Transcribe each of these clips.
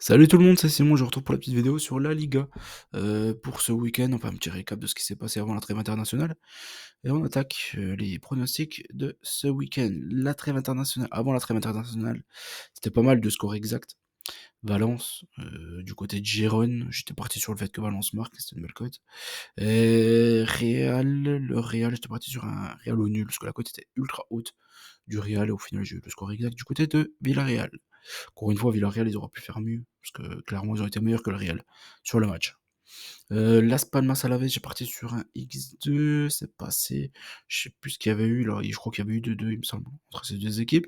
Salut tout le monde, c'est Simon, je retrouve pour la petite vidéo sur la Liga. Pour ce week-end, enfin un petit récap de ce qui s'est passé avant la trêve internationale. Et on attaque les pronostics de ce week-end. La trêve internationale, avant la trêve internationale, c'était pas mal de scores exacts. Valence, du côté de Gérone, j'étais parti sur le fait que Valence marque, c'était une belle cote. Et le Real, j'étais parti sur un Real au nul, parce que la cote était ultra haute du Real, et au final j'ai eu le score exact du côté de Villarreal. Encore une fois, Villarreal, ils auraient pu faire mieux, parce que clairement, ils ont été meilleurs que le Real sur le match. Las Palmas Alavés, j'ai parti sur un X2, c'est passé. Je sais plus ce qu'il y avait eu là, je crois qu'il y avait eu 2-2, il me semble, entre ces deux équipes.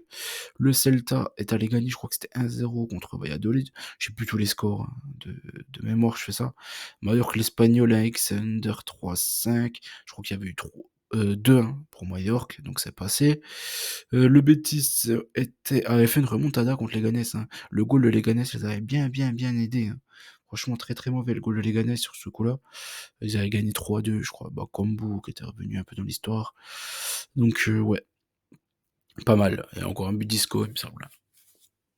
Le Celta est allé gagner, je crois que c'était 1-0 contre Valladolid. Je sais plus tous les scores, hein, de mémoire, je fais ça. Mallorca, l'Espagnol, un X Under 3-5. Je crois qu'il y avait eu 2-1 pour Mallorca, donc c'est passé. Le Betis avait fait une remontada contre Leganés, hein. Le goal de Leganés les avait bien aidés, hein. Franchement, très très mauvais le goal de Leganés sur ce coup-là. Ils avaient gagné 3-2, je crois. Bah, Kombu qui était revenu un peu dans l'histoire. Donc, ouais, pas mal. Et encore un but d'Isco, il me semble.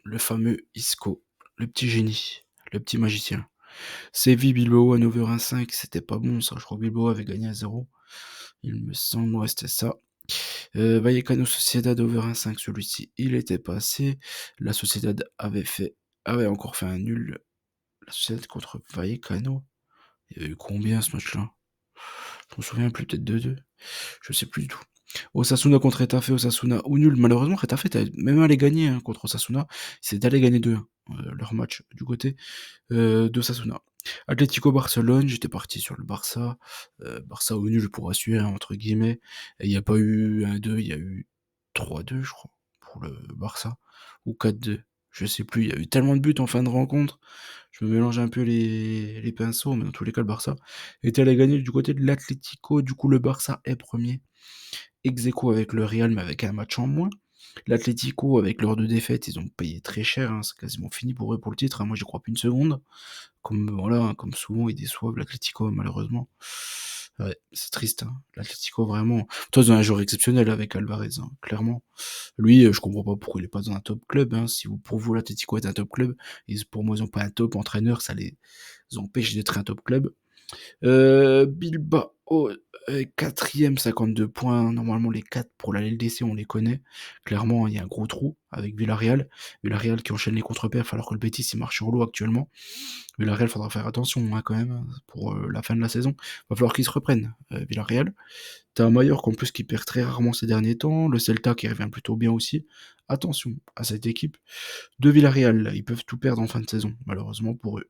Le fameux Isco, le petit génie, le petit magicien. Séville Bilbao à 9h15, c'était pas bon ça. Je crois que Bilbao avait gagné à 0. Il me semble, ouais, c'était ça. Vallecano Sociedad over 1,5, celui-ci, il était passé. La Sociedad avait encore fait un nul. La Sociedad contre Vallecano. Il y a eu combien ce match-là? Je me souviens plus, peut-être 2-2. Je sais plus du tout. Osasuna contre Retafe, Osasuna ou nul. Malheureusement, Retafe était même allé gagner, hein, contre Osasuna. C'est d'aller gagner 2-1, leur match du côté d'Osasuna. Atlético Barcelone, j'étais parti sur le Barça. Barça au nul pour assurer, hein, entre guillemets. Et il n'y a pas eu 1-2, il y a eu 3-2, je crois, pour le Barça. Ou 4-2. Je sais plus, il y a eu tellement de buts en fin de rencontre. Je me mélange un peu les pinceaux, mais dans tous les cas, le Barça était allé gagner du côté de l'Atlético. Du coup, le Barça est premier. Ex aequo avec le Real, mais avec un match en moins. L'Atlético, avec leurs deux défaites, ils ont payé très cher, hein. C'est quasiment fini pour eux pour le titre, hein. Moi, j'y crois plus une seconde. Comme voilà, hein, comme souvent, ils déçoivent l'Atlético, malheureusement. Ouais, c'est triste, hein. L'Atlético, vraiment. Toi, c'est un joueur exceptionnel avec Alvarez, hein, clairement. Lui, je comprends pas pourquoi il est pas dans un top club, hein. Si vous, pour vous, l'Atlético est un top club, pour moi, ils ont pas un top entraîneur, ça les empêche d'être un top club. Bilbao, 4ème, 52 points. Normalement, les 4 pour la LDC, on les connaît. Clairement, il y a un gros trou avec Villarreal. Villarreal qui enchaîne les contre-perfs alors que le Betis, il marche sur l'eau actuellement. Villarreal, faudra faire attention, hein, quand même, hein, pour la fin de la saison. Va falloir qu'ils se reprennent, Villarreal. T'as un Mallorca en plus qui perd très rarement ces derniers temps. Le Celta qui revient plutôt bien aussi. Attention à cette équipe de Villarreal. Là. Ils peuvent tout perdre en fin de saison, malheureusement pour eux.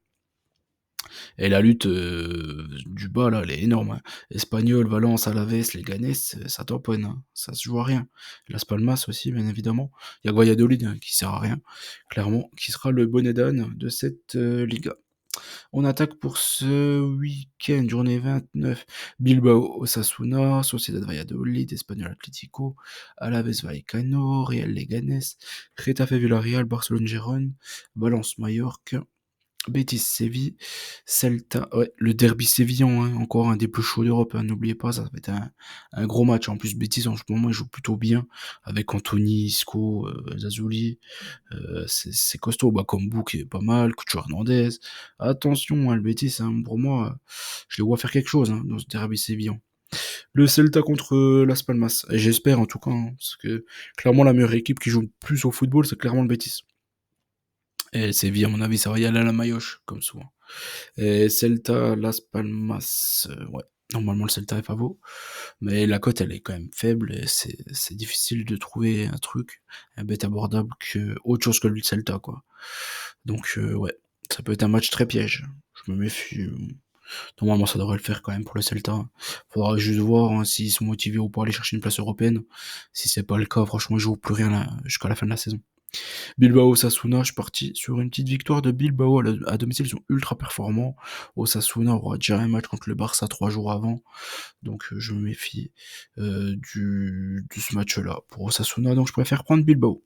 Et la lutte du bas, là, elle est énorme, hein. Espanyol, Valence, Alaves, Leganés, ça tamponne, hein. Ça se joue à rien. Las Palmas aussi, bien évidemment. Il y a Valladolid, hein, qui sert à rien, clairement, qui sera le bonnet d'âne de cette Liga. On attaque pour ce week-end, journée 29. Bilbao, Osasuna, Sociedad Valladolid, Espanyol Atlético, Alaves Vallecano, Real Leganés, Getafe Villarreal, Barcelone Gérone, Valence Mallorca, Betis Séville, Celta, ouais, le derby sévillan, hein, encore un des plus chauds d'Europe, hein, n'oubliez pas, ça va être un gros match. En plus, Betis en ce moment, il joue plutôt bien, avec Anthony, Isco, Zazuli, c'est costaud, bah, Kombu qui est pas mal, Cucho Hernandez. Attention, hein, le Betis, hein, pour moi, je les vois faire quelque chose, hein, dans ce derby sévillan. Le Celta contre Las Palmas, et j'espère en tout cas, hein, parce que clairement la meilleure équipe qui joue le plus au football, c'est clairement le Betis. Et Séville, à mon avis, ça va y aller à la maillotche, comme souvent. Et Celta, Las Palmas, ouais. Normalement, le Celta est favori, mais la cote, elle est quand même faible et c'est difficile de trouver un truc, un bet abordable que autre chose que le Celta, quoi. Donc, ouais, ça peut être un match très piège. Je me méfie. Normalement, ça devrait le faire quand même pour le Celta. Faudra juste voir, hein, s'ils sont motivés ou pas à aller chercher une place européenne. Si c'est pas le cas, franchement, ils jouent plus rien là, jusqu'à la fin de la saison. Bilbao Osasuna, je suis parti sur une petite victoire de Bilbao à domicile, ils sont ultra performants. Osasuna aura déjà un match contre le Barça 3 jours avant, donc je me méfie de ce match-là pour Osasuna, donc je préfère prendre Bilbao.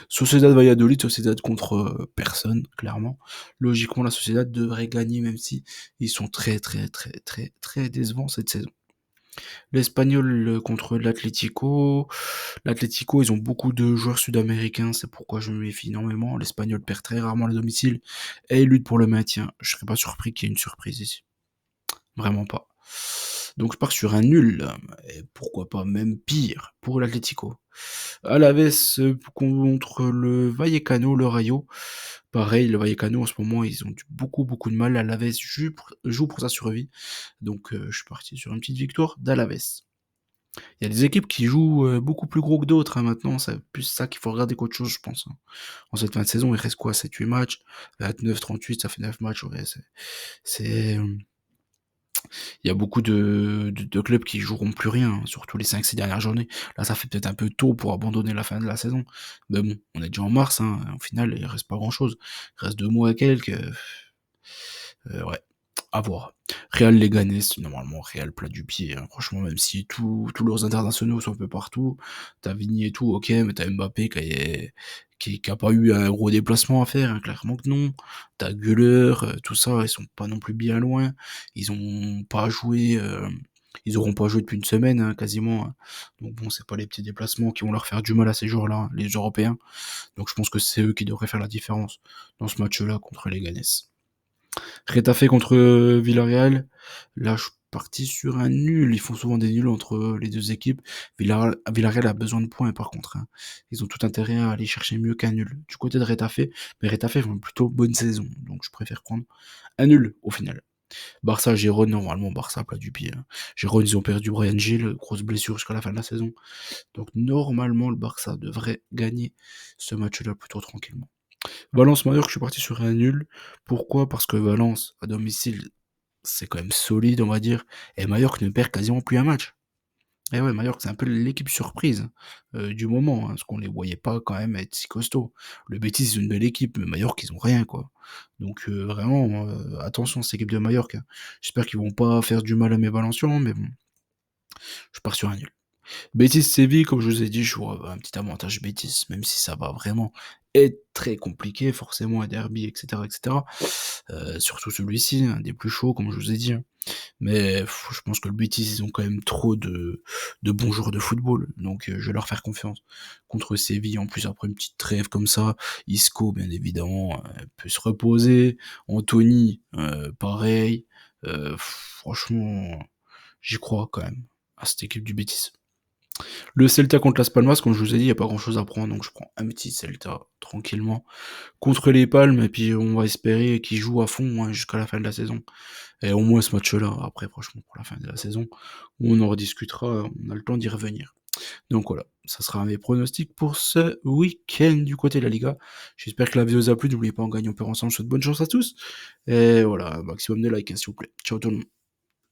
Sociedad Valladolid, Sociedad contre personne, clairement. Logiquement, la Sociedad devrait gagner, même si ils sont très décevants cette saison. L'Espagnol contre l'Atlético. L'Atlético, ils ont beaucoup de joueurs sud-américains, c'est pourquoi je me méfie énormément. L'Espagnol perd très rarement à domicile et il lutte pour le maintien. Je serais pas surpris qu'il y ait une surprise ici. Vraiment pas. Donc je pars sur un nul, et pourquoi pas même pire pour l'Atlético. Alaves contre le Vallecano, le Rayo. Pareil, le Vallecano en ce moment, ils ont beaucoup de mal. Alaves joue pour sa survie. Donc je suis parti sur une petite victoire d'Alaves. Il y a des équipes qui jouent beaucoup plus gros que d'autres hein, maintenant, c'est plus ça qu'il faut regarder qu'autre chose, je pense. Hein. En cette fin de saison, il reste quoi 7-8 matchs 29-38, ça fait 9 matchs. Ouais, c'est, il y a beaucoup de clubs qui joueront plus rien, hein, surtout les 5-6 dernières journées. Là, ça fait peut-être un peu tôt pour abandonner la fin de la saison. Mais bon, on est déjà en mars, hein, au final, il reste pas grand-chose. Il reste 2 mois et quelques. Ouais, à voir. Real Leganés, normalement Real plat du pied, hein. Franchement, même si tous leurs internationaux sont un peu partout, t'as Vini et tout, ok, mais t'as Mbappé qui a pas eu un gros déplacement à faire, hein, clairement que non. T'as Güler, tout ça, ils sont pas non plus bien loin. Ils ont pas joué, ils auront pas joué depuis une semaine, hein, quasiment. Hein. Donc bon, c'est pas les petits déplacements qui vont leur faire du mal à ces joueurs-là, hein, les Européens. Donc je pense que c'est eux qui devraient faire la différence dans ce match-là contre les Leganés. Retafe contre Villarreal. Là, je suis parti sur un nul. Ils font souvent des nuls entre les deux équipes. Villarreal a besoin de points, par contre. Hein. Ils ont tout intérêt à aller chercher mieux qu'un nul. Du côté de Retafe, mais Retafe font plutôt bonne saison. Donc, je préfère prendre un nul au final. Barça, Gérone, normalement, Barça, plat du pied. Hein. Gérone, ils ont perdu Brian Gilles, grosse blessure jusqu'à la fin de la saison. Donc, normalement, le Barça devrait gagner ce match-là plutôt tranquillement. Valence-Mallorca, je suis parti sur un nul. Pourquoi? Parce que Valence, à domicile, c'est quand même solide, on va dire. Et Mallorca ne perd quasiment plus un match. Et ouais, Mallorca, c'est un peu l'équipe surprise du moment, hein, parce qu'on les voyait pas quand même être si costauds. Le Betis, c'est une belle équipe, mais Mallorca, ils ont rien, quoi. Donc vraiment, attention, cette équipe de Mallorca. J'espère qu'ils vont pas faire du mal à mes Valencians, mais bon, je pars sur un nul. Betis Séville, comme je vous ai dit, je vois un petit avantage Betis, même si ça va vraiment être très compliqué, forcément, un derby, etc., etc. Surtout celui-ci, un des plus chauds, comme je vous ai dit. Hein. Mais je pense que le Betis, ils ont quand même trop de bons joueurs de football, donc je vais leur faire confiance. Contre Séville, en plus, après une petite trêve comme ça, Isco, bien évidemment, peut se reposer. Anthony, pareil. Franchement, j'y crois quand même à cette équipe du Betis. Le Celta contre Las Palmas, comme je vous ai dit, il n'y a pas grand chose à prendre, donc je prends un petit Celta tranquillement contre les Palmes, et puis on va espérer qu'ils jouent à fond hein, jusqu'à la fin de la saison. Et au moins ce match-là, après franchement pour la fin de la saison, on en rediscutera, on a le temps d'y revenir. Donc voilà, ça sera mes pronostics pour ce week-end du côté de la Liga. J'espère que la vidéo vous a plu, n'oubliez pas, on gagne, on perd ensemble, je vous souhaite bonne chance à tous. Et voilà, un maximum de likes hein, s'il vous plaît. Ciao tout le monde.